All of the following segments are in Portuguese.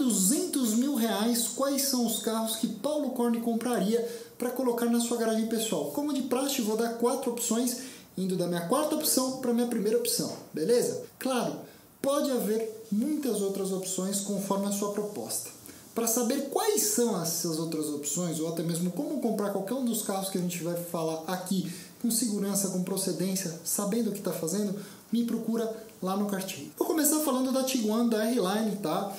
R$200 mil, quais são os carros que Paulo Corne compraria para colocar na sua garagem pessoal? Como de praxe, vou dar 4 opções, indo da minha quarta opção para a minha primeira opção, beleza? Claro, pode haver muitas outras opções conforme a sua proposta. Para saber quais são essas outras opções, ou até mesmo como comprar qualquer um dos carros que a gente vai falar aqui, com segurança, com procedência, sabendo o que está fazendo, me procura lá no Cartier. Vou começar falando da Tiguan, da R-Line, tá?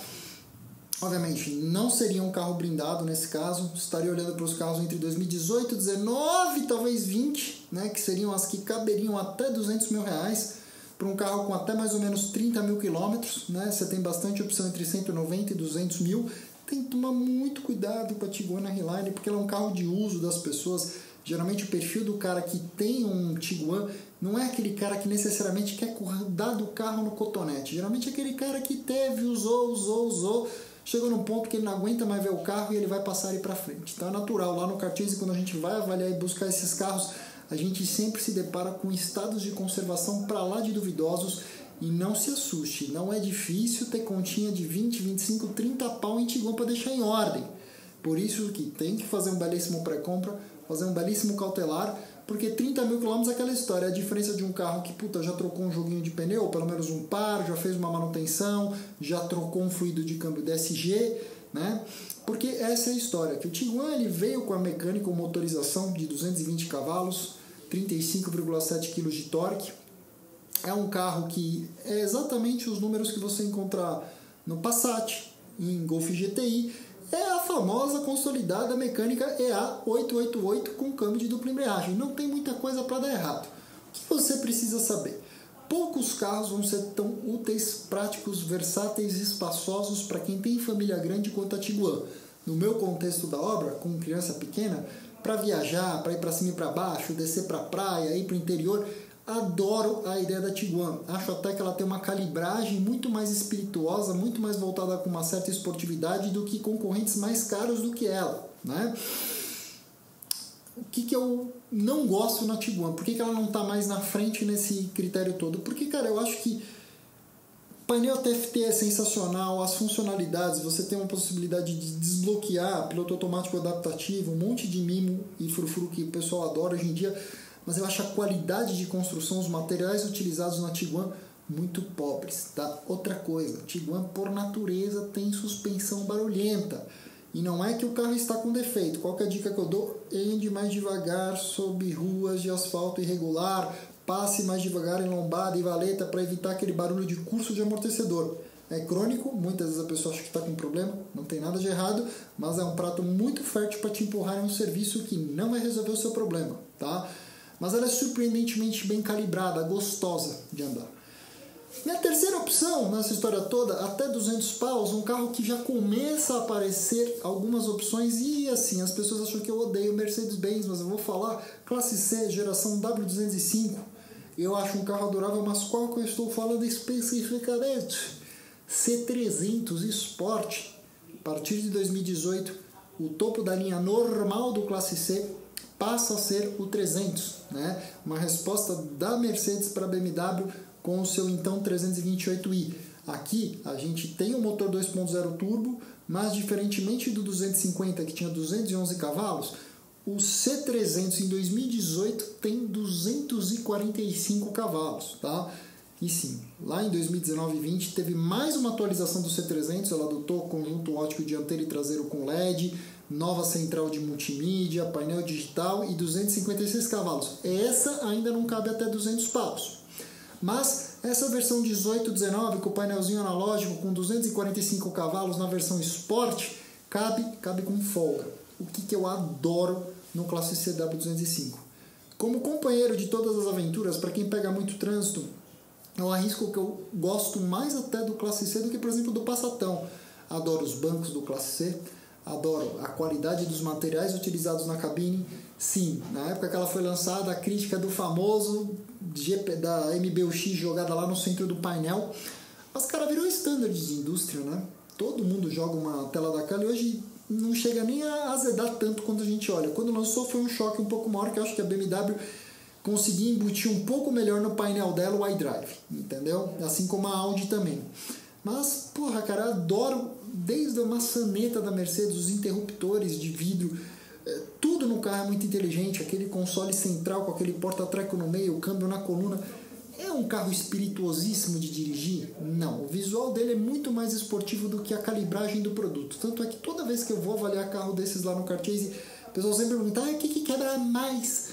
Obviamente, não seria um carro blindado nesse caso, estaria olhando para os carros entre 2018, 19, talvez 20, né, que seriam as que caberiam até R$200 mil, para um carro com até mais ou menos 30 mil quilômetros, né, você tem bastante opção entre 190 e 200 mil, tem que tomar muito cuidado com a Tiguan R-Line, porque ela é um carro de uso das pessoas. Geralmente o perfil do cara que tem um Tiguan não é aquele cara que necessariamente quer cuidar do carro no cotonete. Geralmente é aquele cara que teve, usou, chegou num ponto que ele não aguenta mais ver o carro e ele vai passar ele para frente. Então é natural, lá no Cartier, quando a gente vai avaliar e buscar esses carros, a gente sempre se depara com estados de conservação para lá de duvidosos. E não se assuste, não é difícil ter continha de 20, 25, 30 pau em Tiguan para deixar em ordem. Por isso que tem que fazer um belíssimo pré-compra, fazer um belíssimo cautelar, porque 30 mil quilômetros é aquela história, é a diferença de um carro que já trocou um joguinho de pneu, ou pelo menos um par, já fez uma manutenção, já trocou um fluido de câmbio DSG, né? Porque essa é a história, que o Tiguan ele veio com a mecânica ou motorização de 220 cavalos, 35,7 kg de torque. É um carro que é exatamente os números que você encontrar no Passat, em Golf GTI. É a famosa consolidada mecânica EA888 com câmbio de dupla embreagem. Não tem muita coisa para dar errado. O que você precisa saber? Poucos carros vão ser tão úteis, práticos, versáteis e espaçosos para quem tem família grande quanto a Tiguan. No meu contexto da obra, com criança pequena, para viajar, para ir para cima e para baixo, descer para a praia, ir para o interior, adoro a ideia da Tiguan. Acho até que ela tem uma calibragem muito mais espirituosa, muito mais voltada com uma certa esportividade do que concorrentes mais caros do que ela, né? O que eu não gosto na Tiguan? Por que ela não está mais na frente nesse critério todo? Porque, cara, eu acho que o painel TFT é sensacional, as funcionalidades, você tem uma possibilidade de desbloquear piloto automático adaptativo, um monte de mimo e frufru que o pessoal adora hoje em dia, mas eu acho a qualidade de construção, os materiais utilizados na Tiguan muito pobres, tá? Outra coisa, Tiguan por natureza tem suspensão barulhenta, e não é que o carro está com defeito. Qual que é a dica que eu dou? Ande mais devagar sob ruas de asfalto irregular, passe mais devagar em lombada e valeta para evitar aquele barulho de curso de amortecedor. É crônico, muitas vezes a pessoa acha que está com problema, não tem nada de errado, mas é um prato muito fértil para te empurrar em um serviço que não vai resolver o seu problema, tá? Mas ela é surpreendentemente bem calibrada, gostosa de andar. Minha terceira opção nessa história toda, até 200 paus, um carro que já começa a aparecer algumas opções e assim, as pessoas acham que eu odeio Mercedes-Benz, mas eu vou falar, classe C, geração W205, eu acho um carro adorável, mas qual que eu estou falando especificamente? C300 Sport, a partir de 2018, o topo da linha normal do classe C passa a ser o 300, né? Uma resposta da Mercedes para a BMW com o seu então 328i. Aqui a gente tem um motor 2.0 turbo, mas diferentemente do 250 que tinha 211 cavalos, o C300 em 2018 tem 245 cavalos, tá? E sim, lá em 2019 e 20 teve mais uma atualização do C300, ela adotou conjunto óptico dianteiro e traseiro com LED, nova central de multimídia, painel digital e 256 cavalos. Essa ainda não cabe até 200 paus. Mas essa versão 18-19 com o painelzinho analógico com 245 cavalos na versão Sport cabe com folga. O que eu adoro no classe CW205. Como companheiro de todas as aventuras, para quem pega muito trânsito, eu arrisco que eu gosto mais até do classe C do que, por exemplo, do Passatão. Adoro os bancos do classe C, adoro a qualidade dos materiais utilizados na cabine. Sim, na época que ela foi lançada, a crítica do famoso GP da MBUX jogada lá no centro do painel. Mas, cara, virou standard de indústria, né? Todo mundo joga uma tela daquela e hoje não chega nem a azedar tanto quanto a gente olha. Quando lançou foi um choque um pouco maior, que eu acho que a BMW conseguia embutir um pouco melhor no painel dela o iDrive, entendeu? Assim como a Audi também. Mas, porra, cara, adoro desde a maçaneta da Mercedes, os interruptores de vidro, tudo no carro é muito inteligente, aquele console central com aquele porta-treco no meio, o câmbio na coluna. É um carro espirituosíssimo de dirigir? Não, o visual dele é muito mais esportivo do que a calibragem do produto. Tanto é que toda vez que eu vou avaliar carro desses lá no Carchase, o pessoal sempre pergunta, o que quebra mais?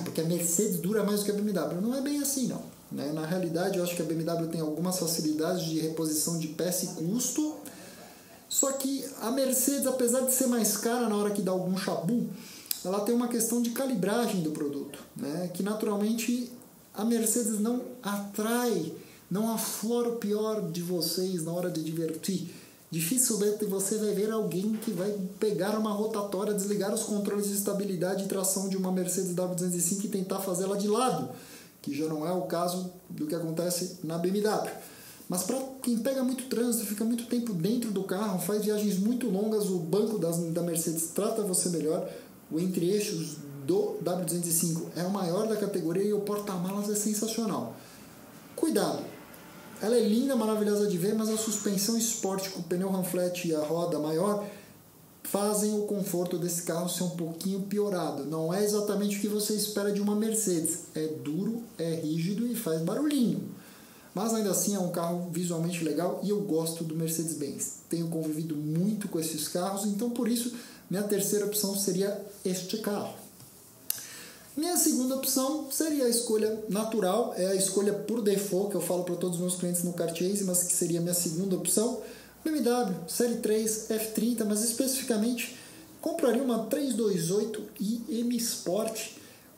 Porque a Mercedes dura mais do que a BMW. Não é bem assim, não. Né? Na realidade, eu acho que a BMW tem algumas facilidades de reposição de peça e custo, só que a Mercedes, apesar de ser mais cara na hora que dá algum chabu, ela tem uma questão de calibragem do produto, né? Que naturalmente a Mercedes não atrai, não aflora o pior de vocês na hora de divertir. Dificilmente você vai ver alguém que vai pegar uma rotatória, desligar os controles de estabilidade e tração de uma Mercedes W205 e tentar fazê-la de lado, que já não é o caso do que acontece na BMW. Mas para quem pega muito trânsito, fica muito tempo dentro do carro, faz viagens muito longas, o banco da Mercedes trata você melhor, o entre-eixos do W205 é o maior da categoria e o porta-malas é sensacional. Cuidado, ela é linda, maravilhosa de ver, mas a suspensão Sport com o pneu Ramflat e a roda maior fazem o conforto desse carro ser um pouquinho piorado. Não é exatamente o que você espera de uma Mercedes. É duro, é rígido e faz barulhinho. Mas ainda assim é um carro visualmente legal e eu gosto do Mercedes-Benz. Tenho convivido muito com esses carros, então por isso minha terceira opção seria este carro. Minha segunda opção seria a escolha natural, é a escolha por default, que eu falo para todos os meus clientes no Carchase, mas que seria a minha segunda opção. BMW, Série 3, F30, mas especificamente compraria uma 328 iM Sport,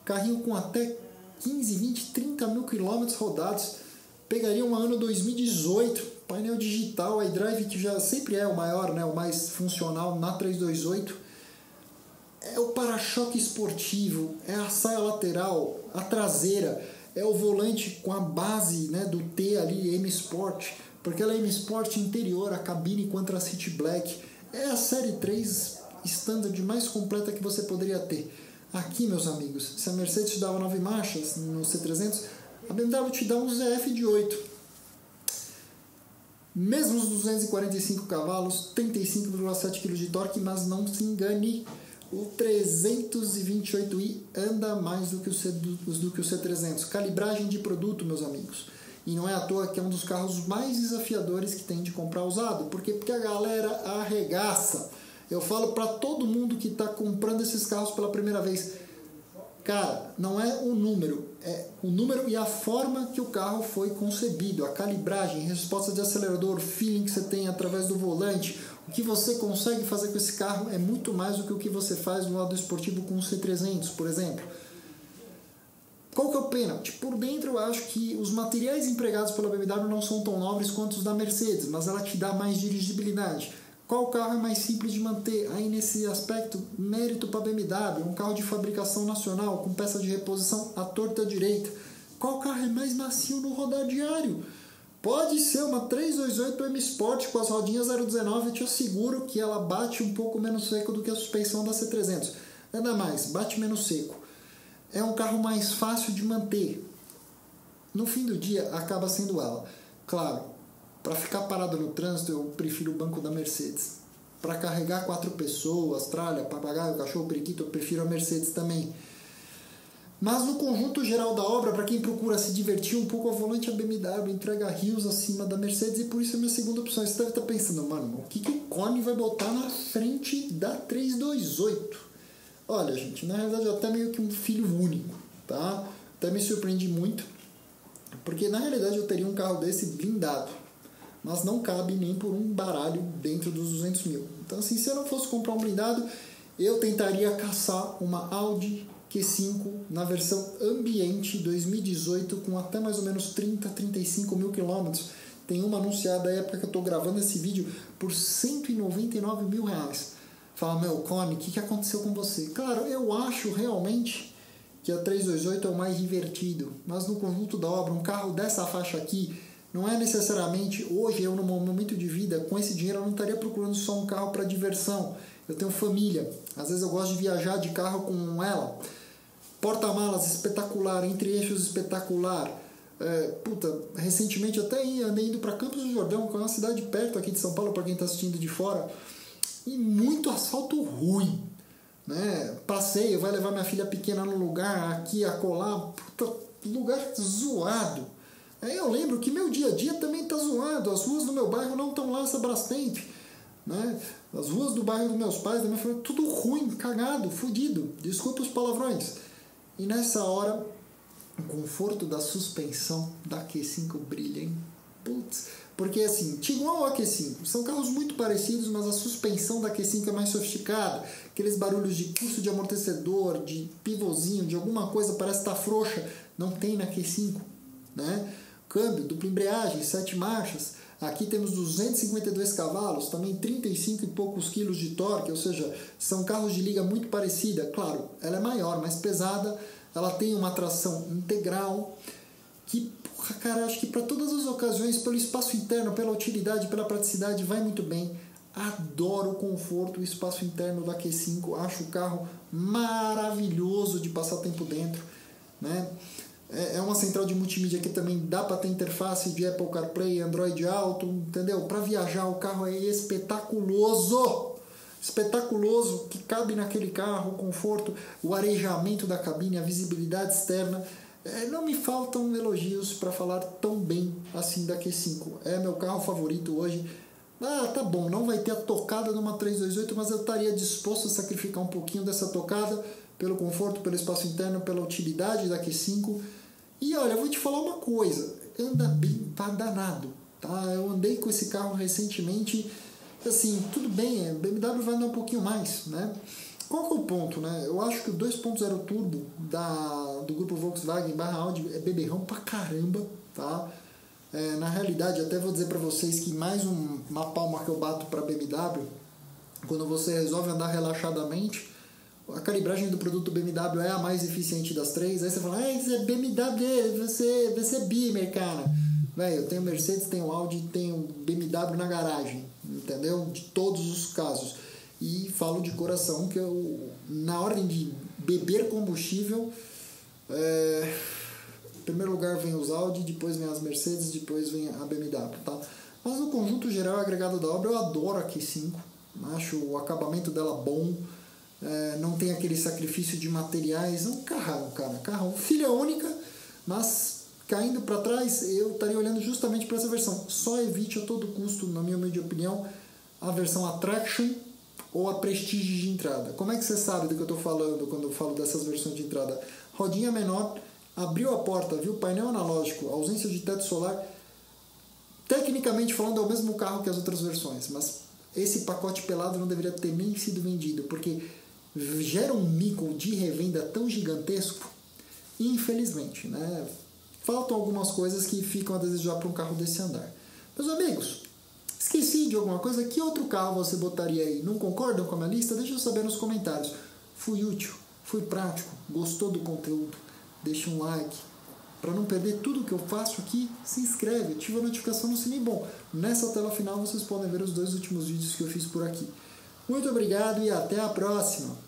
carrinho com até 15, 20, 30 mil quilômetros rodados. Pegaria um ano 2018, painel digital, iDrive, que já sempre é o maior, né, o mais funcional na 328. É o para-choque esportivo, é a saia lateral, a traseira, é o volante com a base, né, do T ali, M Sport, porque ela é M Sport interior, a cabine com Anthracite Black. É a série 3 standard mais completa que você poderia ter. Aqui, meus amigos, se a Mercedes te dava 9 marchas no C300, a BMW te dá um ZF de 8. Mesmo os 245 cavalos, 35,7 kg de torque, mas não se engane, o 328i anda mais do que o C300. Calibragem de produto, meus amigos. E não é à toa que é um dos carros mais desafiadores que tem de comprar usado. Por quê? Porque a galera arregaça. Eu falo para todo mundo que está comprando esses carros pela primeira vez. Cara, não é o número e a forma que o carro foi concebido, a calibragem, resposta de acelerador, feeling que você tem através do volante, o que você consegue fazer com esse carro é muito mais do que o que você faz no lado esportivo com o C300, por exemplo. Qual que é o pênalti? Por dentro eu acho que os materiais empregados pela BMW não são tão nobres quanto os da Mercedes, mas ela te dá mais dirigibilidade. Qual carro é mais simples de manter? Aí nesse aspecto, mérito para a BMW, um carro de fabricação nacional, com peça de reposição à torta direita. Qual carro é mais macio no rodar diário? Pode ser uma 328 M Sport com as rodinhas 019, eu te asseguro que ela bate um pouco menos seco do que a suspensão da C300. Nada mais, bate menos seco. É um carro mais fácil de manter. No fim do dia, acaba sendo ela. Claro, para ficar parado no trânsito, eu prefiro o banco da Mercedes. Para carregar 4 pessoas, tralha, papagaio, cachorro, periquito, eu prefiro a Mercedes também. Mas no conjunto geral da obra, para quem procura se divertir um pouco, a volante a BMW entrega rios acima da Mercedes e por isso é a minha segunda opção. Você deve estar pensando, mano, o que o Corne vai botar na frente da 328? Olha, gente, na realidade eu até meio que um filho único, tá? Até me surpreendi muito, porque na realidade eu teria um carro desse blindado, mas não cabe nem por um baralho dentro dos 200 mil. Então assim, se eu não fosse comprar um blindado, eu tentaria caçar uma Audi Q5 na versão ambiente 2018 com até mais ou menos 30, 35 mil quilômetros. Tem uma anunciada à época que eu estou gravando esse vídeo por 199 mil reais. Fala, meu, Cone, o que aconteceu com você? Claro, eu acho realmente que a 328 é o mais divertido, mas no conjunto da obra, um carro dessa faixa aqui, não é necessariamente, hoje eu no meu momento de vida, com esse dinheiro eu não estaria procurando só um carro para diversão. Eu tenho família, às vezes eu gosto de viajar de carro com ela. Porta-malas espetacular, entre-eixos espetacular, Recentemente até andei indo para Campos do Jordão, que é uma cidade perto aqui de São Paulo, para quem está assistindo de fora, e muito asfalto ruim, né? Passeio, vai levar minha filha pequena no lugar, aqui, acolá, lugar zoado. Aí eu lembro que meu dia a dia também tá zoado, as ruas do meu bairro não estão lá essa Brastemp, né? As ruas do bairro dos meus pais, da minha família, tudo ruim, cagado, fudido, desculpa os palavrões. E nessa hora, o conforto da suspensão da Q5 brilha, hein? Putz, porque assim, Tiguan ou Q5 são carros muito parecidos, mas a suspensão da Q5 é mais sofisticada. Aqueles barulhos de curso de amortecedor, de pivôzinho, de alguma coisa parece estar frouxa, não tem na Q5, né? Câmbio, dupla embreagem, 7 marchas. Aqui temos 252 cavalos, também 35 e poucos quilos de torque, ou seja, são carros de liga muito parecida. Claro, ela é maior, mais pesada, ela tem uma tração integral, que, cara, acho que para todas as ocasiões, pelo espaço interno, pela utilidade, pela praticidade, vai muito bem. Adoro o conforto, o espaço interno da Q5, acho o carro maravilhoso de passar tempo dentro, né? É uma central de multimídia que também dá para ter interface de Apple CarPlay, Android Auto, entendeu? Para viajar o carro é espetaculoso, espetaculoso, que cabe naquele carro, o conforto, o arejamento da cabine, a visibilidade externa. Não me faltam elogios para falar tão bem assim da Q5. É meu carro favorito hoje. Tá bom, não vai ter a tocada de uma 328, mas eu estaria disposto a sacrificar um pouquinho dessa tocada pelo conforto, pelo espaço interno, pela utilidade da Q5. E olha, eu vou te falar uma coisa, anda bem pra danado, tá? Eu andei com esse carro recentemente, assim, tudo bem, BMW vai andar um pouquinho mais, né? Qual que é o ponto, né? Eu acho que o 2.0 Turbo do grupo Volkswagen / Audi é beberrão pra caramba, tá? Na realidade, até vou dizer pra vocês que mais uma palma que eu bato pra BMW, quando você resolve andar relaxadamente, a calibragem do produto BMW é a mais eficiente das três. Aí você fala, isso é BMW, você é Beamer, cara. Velho, eu tenho Mercedes, tenho Audi, tenho BMW na garagem, entendeu? De todos os casos. E falo de coração que eu, na ordem de beber combustível, em primeiro lugar vem os Audi, depois vem as Mercedes, depois vem a BMW, tá? Mas no conjunto geral, agregado da obra, eu adoro a Q5. Acho o acabamento dela bom. Não tem aquele sacrifício de materiais. É um carrão, cara. Carrão. Filha única, mas caindo para trás, eu estaria olhando justamente para essa versão. Só evite a todo custo, na minha humilde opinião, a versão Attraction ou a Prestige de entrada. Como é que você sabe do que eu estou falando quando eu falo dessas versões de entrada? Rodinha menor, abriu a porta, viu? Painel analógico, ausência de teto solar. Tecnicamente falando, é o mesmo carro que as outras versões, mas esse pacote pelado não deveria ter nem sido vendido, porque gera um mico de revenda tão gigantesco, infelizmente, né? Faltam algumas coisas que ficam a desejar para um carro desse andar. Meus amigos, esqueci de alguma coisa? Que outro carro você botaria aí? Não concordam com a minha lista? Deixa eu saber nos comentários. Fui útil, fui prático, gostou do conteúdo? Deixa um like. Para não perder tudo que eu faço aqui, se inscreve, ativa a notificação no sininho. Bom, nessa tela final vocês podem ver os 2 últimos vídeos que eu fiz por aqui. Muito obrigado e até a próxima!